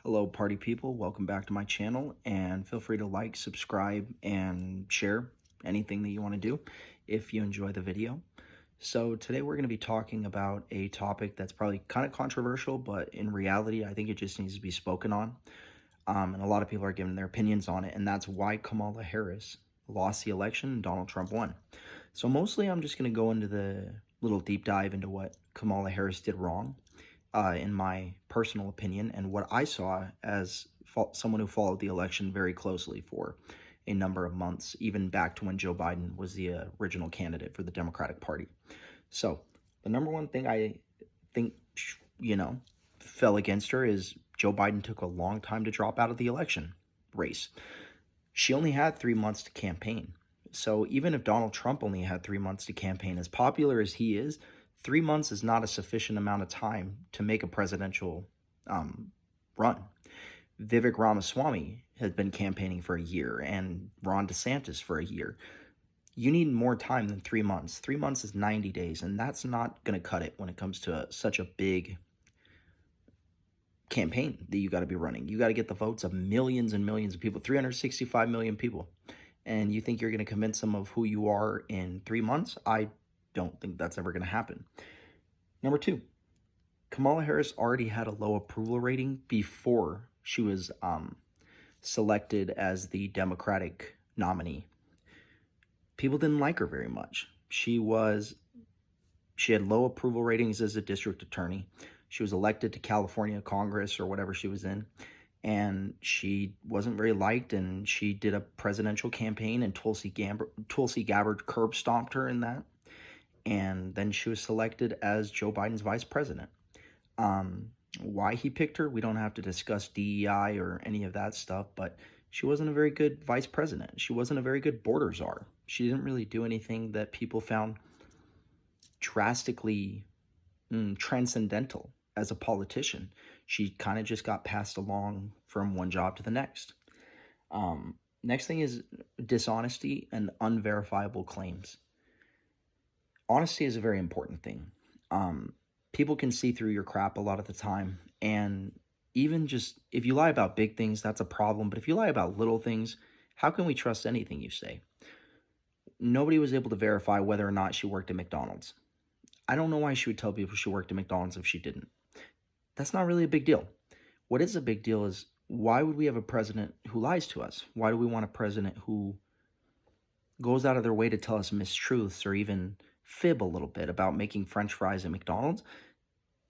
Hello, party people. Welcome back to my channel, and feel free to like, subscribe, and share anything that you want to do if you enjoy the video. So today we're going to be talking about a topic that's probably kind of controversial, but in reality, I think it just needs to be spoken on. And a lot of people are giving their opinions on it, and that's why Kamala Harris lost the election and Donald Trump won. So mostly I'm just going to go into the little deep dive into what Kamala Harris did wrong. In my personal opinion, and what I saw as someone who followed the election very closely for a number of months, even back to when Joe Biden was the original candidate for the Democratic Party. So the number one thing I think, fell against her is Joe Biden took a long time to drop out of the election race. She only had 3 months to campaign. So even if Donald Trump only had 3 months to campaign, as popular as he is, 3 months is not a sufficient amount of time to make a presidential run. Vivek Ramaswamy has been campaigning for a year, and Ron DeSantis for a year. You need more time than 3 months. 3 months is 90 days, and that's not going to cut it when it comes to such a big campaign that you got to be running. You got to get the votes of millions and millions of people, 365 million people. And you think you're going to convince them of who you are in 3 months? I don't think that's ever going to happen. Number two, Kamala Harris already had a low approval rating before she was selected as the Democratic nominee. People didn't like her very much. She had low approval ratings as a district attorney. She was elected to California Congress or whatever she was in, and she wasn't very liked, and she did a presidential campaign, and Tulsi Gabbard curb stomped her in that. And then she was selected as Joe Biden's vice president. Why he picked her, we don't have to discuss DEI or any of that stuff, but she wasn't a very good vice president. She wasn't a very good border czar. She didn't really do anything that people found drastically transcendental as a politician. She kind of just got passed along from one job to the next. Next thing is dishonesty and unverifiable claims. Honesty is a very important thing. People can see through your crap a lot of the time, and even just if you lie about big things, that's a problem. But if you lie about little things, how can we trust anything you say? Nobody was able to verify whether or not she worked at McDonald's. I don't know why she would tell people she worked at McDonald's if she didn't. That's not really a big deal. What is a big deal is, why would we have a president who lies to us? Why do we want a president who goes out of their way to tell us mistruths or even fib a little bit about making French fries at McDonald's?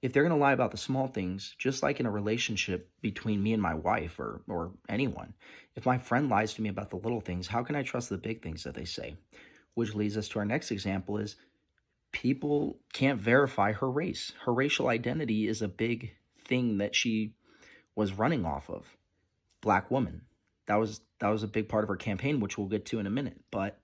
If they're going to lie about the small things, just like in a relationship between me and my wife or anyone, if my friend lies to me about the little things, how can I trust the big things that they say? Which leads us to our next example is, people can't verify her race. Her racial identity is a big thing that she was running off of. Black woman. That was a big part of her campaign, which we'll get to in a minute. But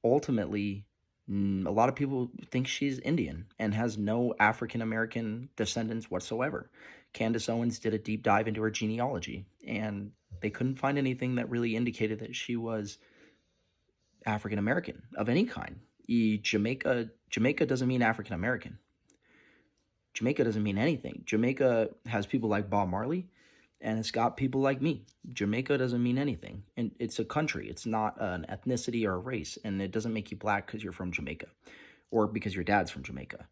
ultimately, a lot of people think she's Indian and has no African-American descendants whatsoever. Candace Owens did a deep dive into her genealogy, and they couldn't find anything that really indicated that she was African-American of any kind. Jamaica doesn't mean African-American. Jamaica doesn't mean anything. Jamaica has people like Bob Marley, and it's got people like me. Jamaica doesn't mean anything. And it's a country. It's not an ethnicity or a race. And it doesn't make you black because you're from Jamaica or because your dad's from Jamaica.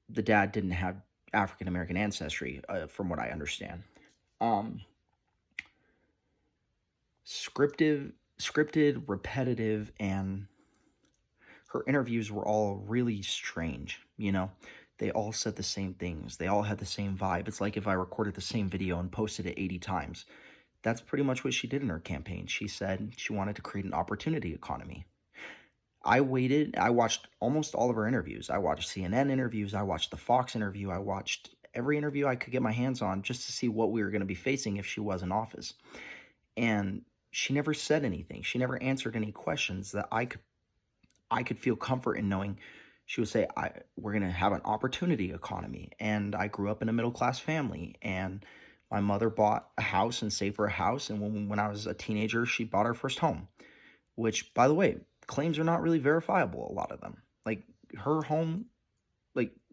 The dad didn't have African-American ancestry, from what I understand. Scripted, repetitive, and her interviews were all really strange, They all said the same things. They all had the same vibe. It's like if I recorded the same video and posted it 80 times. That's pretty much what she did in her campaign. She said she wanted to create an opportunity economy. I watched almost all of her interviews. I watched CNN interviews. I watched the Fox interview. I watched every interview I could get my hands on just to see what we were going to be facing if she was in office. And she never said anything. She never answered any questions that I could feel comfort in knowing. She would say, we're going to have an opportunity economy. And I grew up in a middle-class family. And my mother bought a house and saved for a house. And when I was a teenager, she bought our first home. Which, by the way, claims are not really verifiable, a lot of them. Like, her home,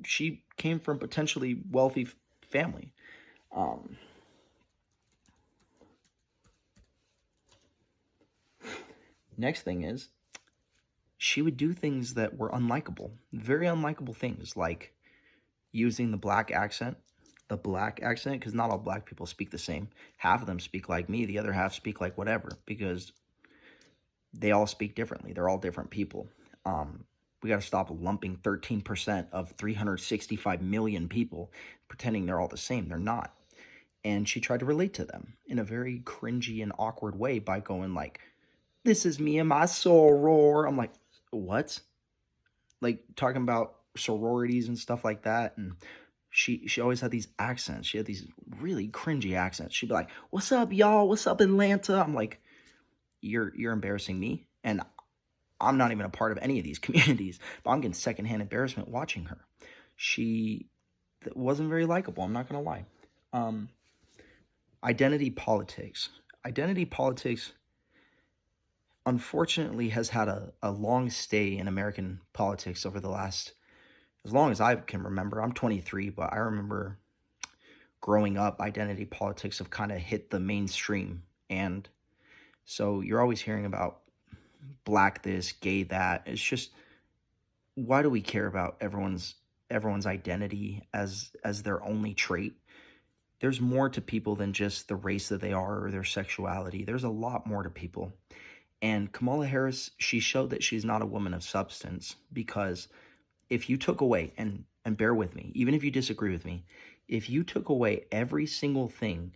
she came from potentially wealthy family. Next thing is, she would do things that were unlikable, very unlikable things, like using the black accent, because not all black people speak the same. Half of them speak like me, the other half speak like whatever, because they all speak differently. They're all different people. We got to stop lumping 13% of 365 million people pretending they're all the same. They're not. And she tried to relate to them in a very cringy and awkward way by going like, "This is me and my soror." I'm like, what? Like talking about sororities and stuff like that. And she always had these accents. She had these really cringy accents. She'd be like, "What's up, y'all? What's up, Atlanta?" I'm like, you're embarrassing me. And I'm not even a part of any of these communities, but I'm getting secondhand embarrassment watching her. She wasn't very likable, I'm not going to lie. Identity politics. Identity politics, unfortunately, has had a long stay in American politics over the last, as long as I can remember. I'm 23, but I remember growing up, identity politics have kind of hit the mainstream. And so you're always hearing about black this, gay that. It's just, why do we care about everyone's identity as their only trait? There's more to people than just the race that they are or their sexuality. There's a lot more to people. And Kamala Harris, she showed that she's not a woman of substance, because if you took away, and bear with me, even if you disagree with me, if you took away every single thing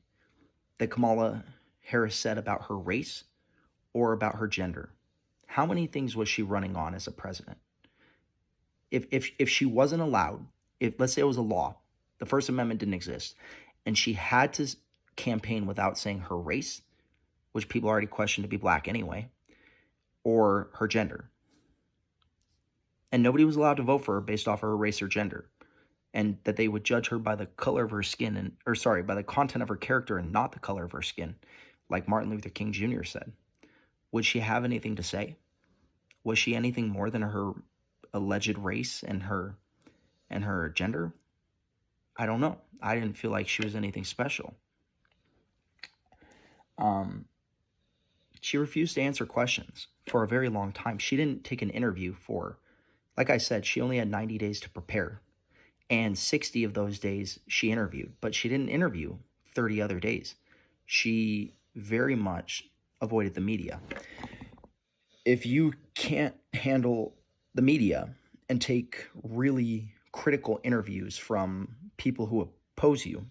that Kamala Harris said about her race or about her gender, how many things was she running on as a president? If she wasn't allowed, if let's say it was a law, the First Amendment didn't exist, and she had to campaign without saying her race, which people already questioned to be black anyway, or her gender, and nobody was allowed to vote for her based off of her race or gender, and that they would judge her by the color of her skin, by the content of her character and not the color of her skin, like Martin Luther King Jr. said, would she have anything to say? Was she anything more than her alleged race and her gender? I don't know. I didn't feel like she was anything special. She refused to answer questions for a very long time. She didn't take an interview for, like I said, she only had 90 days to prepare. And 60 of those days she interviewed, but she didn't interview 30 other days. She very much avoided the media. If you can't handle the media and take really critical interviews from people who oppose you,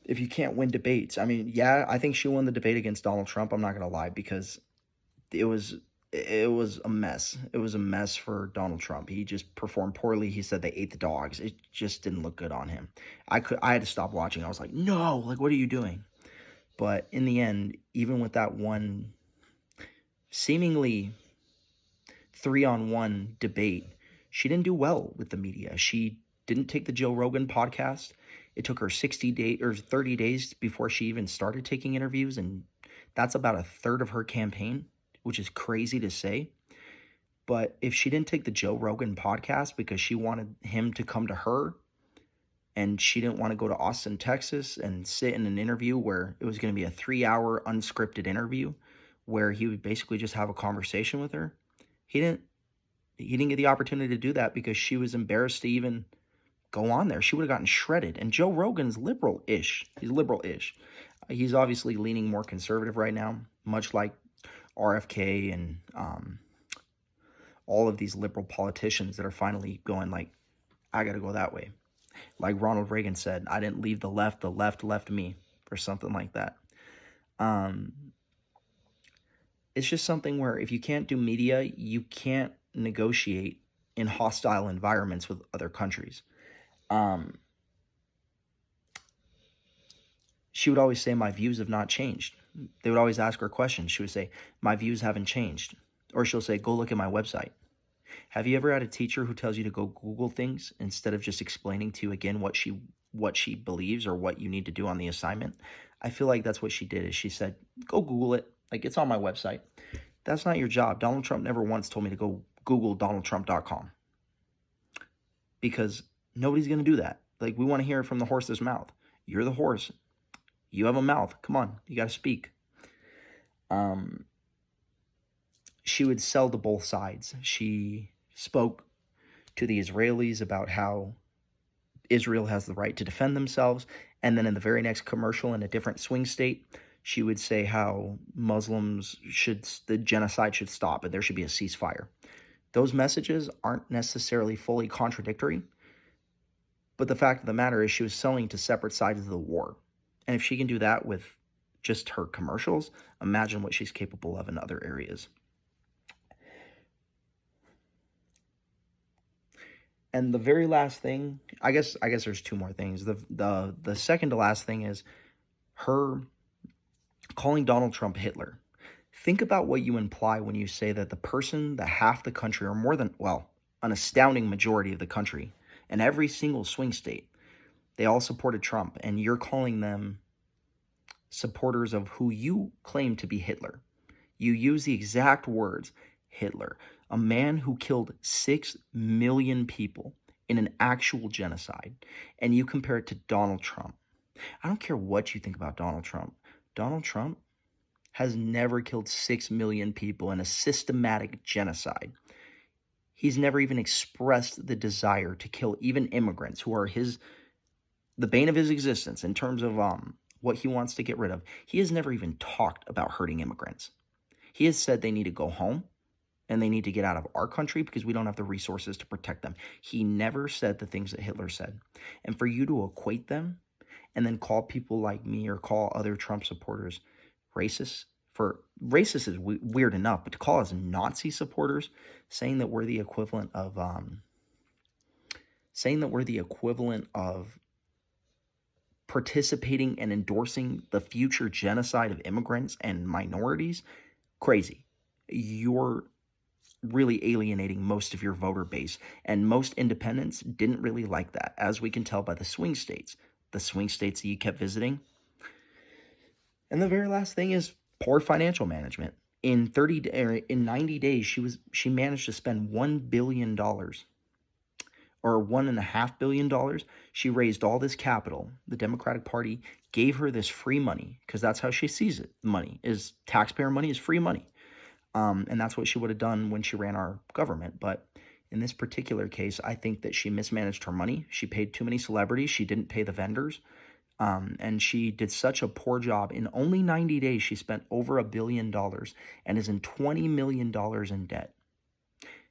if you can't win debates, I mean, yeah, I think she won the debate against Donald Trump. I'm not going to lie, because it was a mess. It was a mess for Donald Trump. He just performed poorly. He said they ate the dogs. It just didn't look good on him. I had to stop watching. I was like, no, like, what are you doing? But in the end, even with that one seemingly 3-on-1 debate, she didn't do well with the media. She didn't take the Joe Rogan podcast. It took her 60 days or 30 days before she even started taking interviews, and that's about a third of her campaign, which is crazy to say. But if she didn't take the Joe Rogan podcast because she wanted him to come to her, and she didn't want to go to Austin, Texas and sit in an interview where it was going to be a 3-hour unscripted interview where he would basically just have a conversation with her, he didn't get the opportunity to do that because she was embarrassed to even go on there. She would have gotten shredded. And Joe Rogan's liberal-ish. He's liberal-ish. He's obviously leaning more conservative right now, much like RFK and all of these liberal politicians that are finally going like, I got to go that way. Like Ronald Reagan said, I didn't leave the left left me, or something like that. It's just something where if you can't do media, you can't negotiate in hostile environments with other countries. She would always say, my views have not changed. They would always ask her questions. She would say, my views haven't changed. Or she'll say, go look at my website. Have you ever had a teacher who tells you to go Google things instead of just explaining to you again what she believes or what you need to do on the assignment? I feel like that's what she did, is she said, go Google it. Like, it's on my website. That's not your job. Donald Trump never once told me to go Google DonaldTrump.com, because nobody's going to do that. Like, we want to hear it from the horse's mouth. You're the horse. You have a mouth. Come on. You got to speak. she would sell to both sides. She spoke to the Israelis about how Israel has the right to defend themselves. And then in the very next commercial in a different swing state, she would say how the genocide should stop and there should be a ceasefire. Those messages aren't necessarily fully contradictory, but the fact of the matter is she was selling to separate sides of the war. And if she can do that with just her commercials, imagine what she's capable of in other areas. And the very last thing, I guess there's two more things. The second to last thing is her calling Donald Trump Hitler. Think about what you imply when you say that the person that half the country, or more than, well, an astounding majority of the country, and every single swing state, they all supported Trump, and you're calling them supporters of who you claim to be Hitler. You use the exact words, Hitler, a man who killed 6 million people in an actual genocide, and you compare it to Donald Trump. I don't care what you think about Donald Trump. Donald Trump has never killed 6 million people in a systematic genocide. He's never even expressed the desire to kill even immigrants who are the bane of his existence in terms of what he wants to get rid of. He has never even talked about hurting immigrants. He has said they need to go home and they need to get out of our country because we don't have the resources to protect them. He never said the things that Hitler said. And for you to equate them and then call people like me or call other Trump supporters racist, racist is weird enough, but to call us Nazi supporters, saying that we're the equivalent of participating and endorsing the future genocide of immigrants and minorities, crazy. You're really alienating most of your voter base, and most independents didn't really like that, as we can tell by the swing states that you kept visiting. And the very last thing is poor financial management. In 90 days, she managed to spend $1 billion or $1.5 billion. She raised all this capital. The Democratic Party gave her this free money because that's how she sees it. Money is taxpayer money is free money. And that's what she would have done when she ran our government. But in this particular case, I think that she mismanaged her money. She paid too many celebrities. She didn't pay the vendors. And she did such a poor job. In only 90 days, she spent over $1 billion and is in $20 million in debt.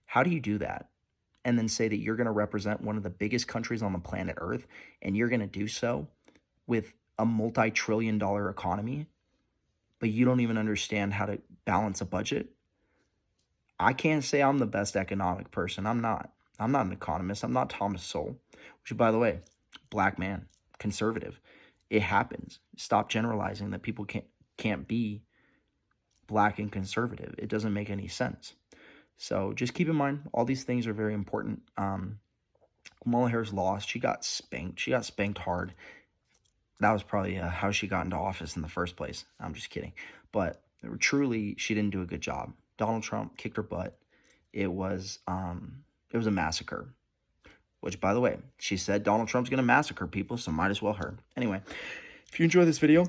How do you do that? And then say that you're going to represent one of the biggest countries on the planet Earth, and you're going to do so with a multi-trillion-dollar economy, but you don't even understand how to balance a budget? I can't say I'm the best economic person. I'm not. I'm not an economist. I'm not Thomas Sowell, which, by the way, black man, conservative. It happens. Stop generalizing that people can't be black and conservative. It doesn't make any sense. So just keep in mind, all these things are very important. Kamala Harris lost. She got spanked. She got spanked hard. That was probably how she got into office in the first place. I'm just kidding. But truly, she didn't do a good job. Donald Trump kicked her butt. It was a massacre. Which, by the way, she said Donald Trump's going to massacre people, so might as well her. Anyway, if you enjoy this video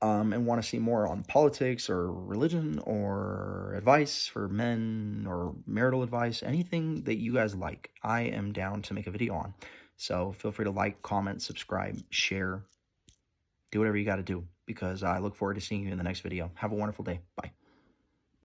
and want to see more on politics or religion or advice for men or marital advice, anything that you guys like, I am down to make a video on. So feel free to like, comment, subscribe, share, do whatever you got to do, because I look forward to seeing you in the next video. Have a wonderful day. Bye.